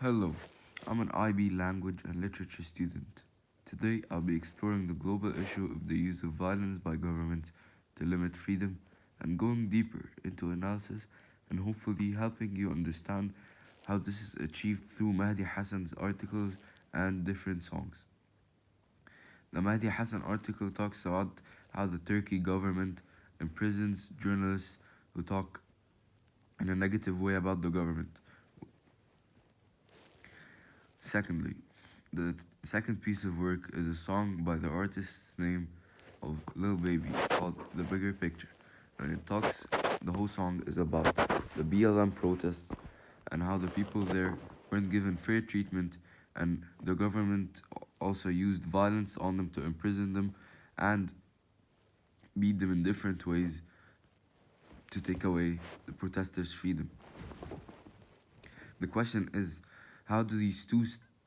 Hello, I'm an IB language and literature student. Today I'll be exploring the global issue of the use of violence by governments to limit freedom and going deeper into analysis and hopefully helping you understand how this is achieved through Mahdi Hassan's articles and different songs. The Mahdi Hassan article talks about how the Turkey government imprisons journalists who talk in a negative way about the government. Secondly, the second piece of work is a song by the artist's name of Lil Baby called The Bigger Picture. And the whole song is about the BLM protests and how the people there weren't given fair treatment and the government also used violence on them to imprison them and beat them in different ways to take away the protesters' freedom. The question is, how do these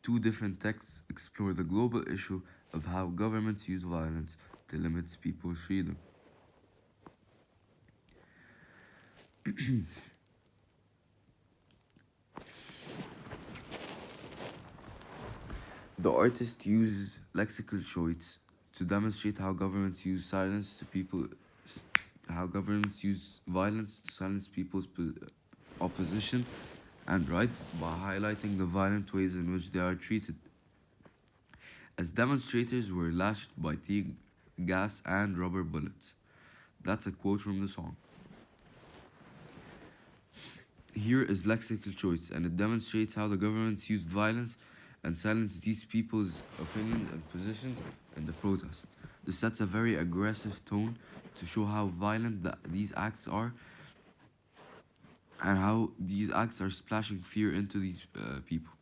two different texts explore the global issue of how governments use violence to limit people's freedom? The artist uses lexical choice to demonstrate how governments use violence to silence people's opposition and rights by highlighting the violent ways in which they are treated. As demonstrators were lashed by tear gas and rubber bullets. That's a quote from the song. Here is lexical choice, and it demonstrates how the governments used violence and silenced these people's opinions and positions in the protests. This sets a very aggressive tone to show how violent these acts are and how these acts are splashing fear into these people.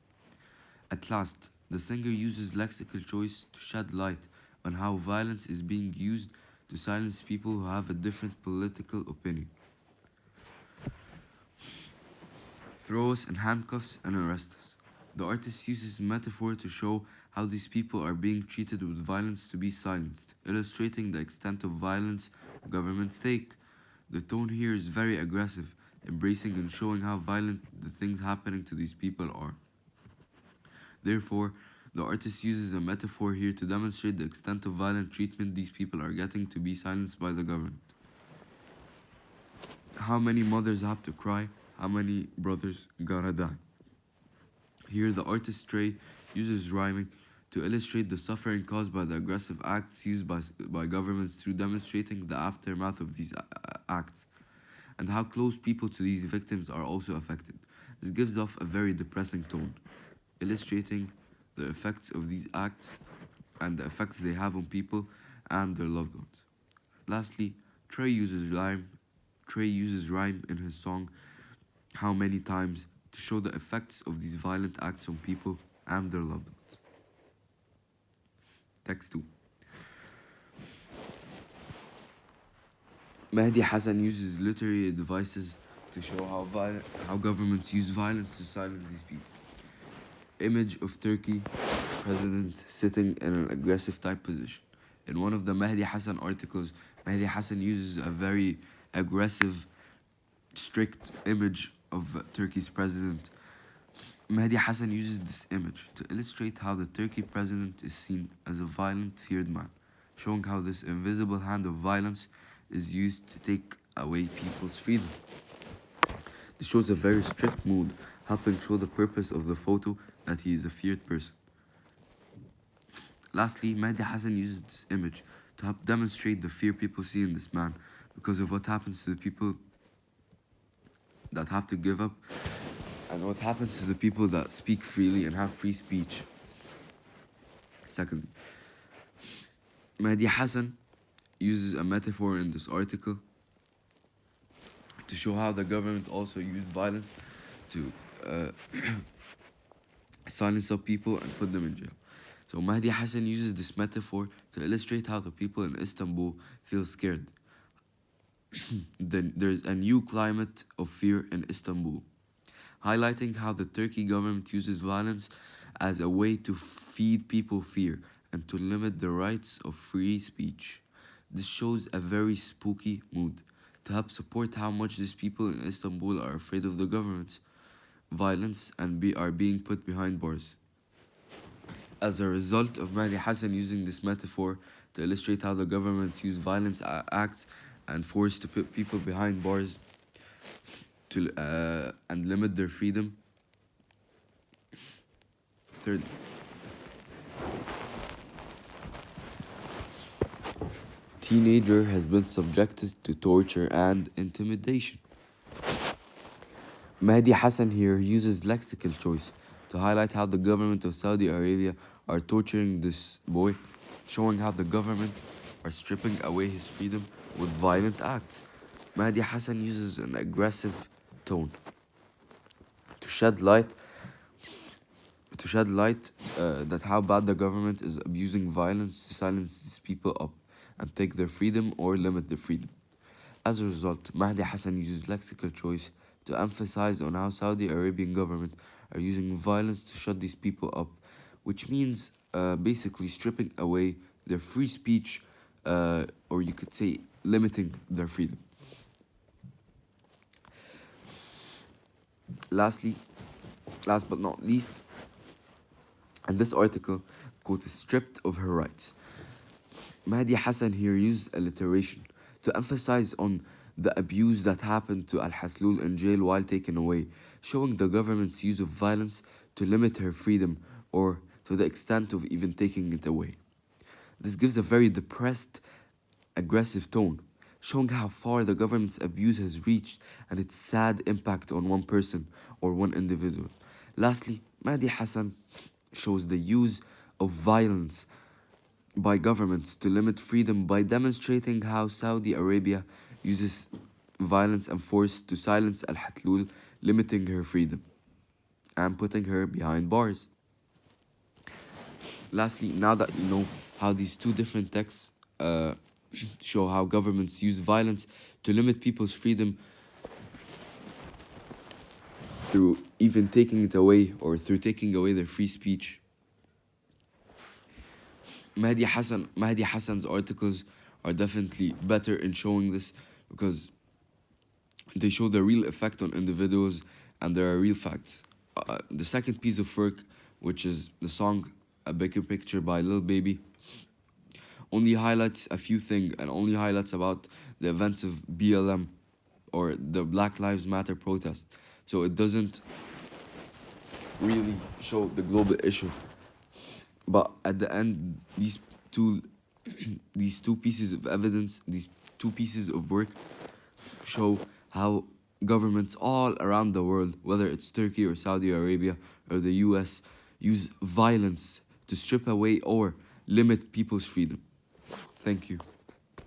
At last, the singer uses lexical choice to shed light on how violence is being used to silence people who have a different political opinion. Throw us in handcuffs and arrest us. The artist uses metaphor to show how these people are being treated with violence to be silenced, illustrating the extent of violence governments take. The tone here is very aggressive, embracing and showing how violent the things happening to these people are. Therefore, the artist uses a metaphor here to demonstrate the extent of violent treatment these people are getting to be silenced by the government. How many mothers have to cry? How many brothers gonna die? Here, the artist Trey uses rhyming to illustrate the suffering caused by the aggressive acts used by governments through demonstrating the aftermath of these acts and how close people to these victims are also affected. This gives off a very depressing tone, illustrating the effects of these acts and the effects they have on people and their loved ones. Lastly, Trey uses rhyme in his song How Many Times to show the effects of these violent acts on people and their loved ones. Text 2. Mahdi Hassan uses literary devices to show how governments use violence to silence these people. Image of Turkey president sitting in an aggressive type position. In one of the Mahdi Hassan articles, Mahdi Hassan uses a very aggressive, strict image of Turkey's president. Mahdi Hassan uses this image to illustrate how the Turkey president is seen as a violent, feared man, showing how this invisible hand of violence is used to take away people's freedom. This shows a very strict mood, helping show the purpose of the photo that he is a feared person. Lastly, Mahdi Hassan uses this image to help demonstrate the fear people see in this man because of what happens to the people that have to give up and what happens to the people that speak freely and have free speech. Secondly, Mahdi Hassan uses a metaphor in this article to show how the government also used violence to silence up people and put them in jail. So Mahdi Hassan uses this metaphor to illustrate how the people in Istanbul feel scared. Then there's a new climate of fear in Istanbul, highlighting how the Turkey government uses violence as a way to feed people fear and to limit the rights of free speech. This shows a very spooky mood to help support how much these people in Istanbul are afraid of the government. violence and are being put behind bars. As a result of Mahdi Hassan using this metaphor to illustrate how the governments use violent acts and force to put people behind bars to and limit their freedom. Third, teenager has been subjected to torture and intimidation. Mahdi Hassan here uses lexical choice to highlight how the government of Saudi Arabia are torturing this boy, showing how the government are stripping away his freedom with violent acts. Mahdi Hassan uses an aggressive tone to shed light that how bad the government is abusing violence to silence these people up and take their freedom or limit their freedom. As a result, Mahdi Hassan uses lexical choice to emphasize on how Saudi Arabian government are using violence to shut these people up, which means basically stripping away their free speech, or you could say limiting their freedom. Last but not least, and this article, quote, is stripped of her rights. Mahdi Hassan here used alliteration to emphasize on the abuse that happened to Al Hathloul in jail while taken away, showing the government's use of violence to limit her freedom or to the extent of even taking it away. This gives a very depressed, aggressive tone, showing how far the government's abuse has reached and its sad impact on one person or one individual. Lastly, Mahdi Hassan shows the use of violence by governments to limit freedom by demonstrating how Saudi Arabia uses violence and force to silence Al Hathloul, limiting her freedom and putting her behind bars. Lastly, now that you know how these two different texts show how governments use violence to limit people's freedom through even taking it away or through taking away their free speech, Mahdi Hassan's articles are definitely better in showing this because they show the real effect on individuals and there are real facts. The second piece of work, which is the song A Bigger Picture by Lil Baby, only highlights a few things and only highlights about the events of BLM or the Black Lives Matter protest. So it doesn't really show the global issue. But at the end, these two pieces of evidence, these two pieces of work show how governments all around the world, whether it's Turkey or Saudi Arabia or the US, use violence to strip away or limit people's freedom. Thank you.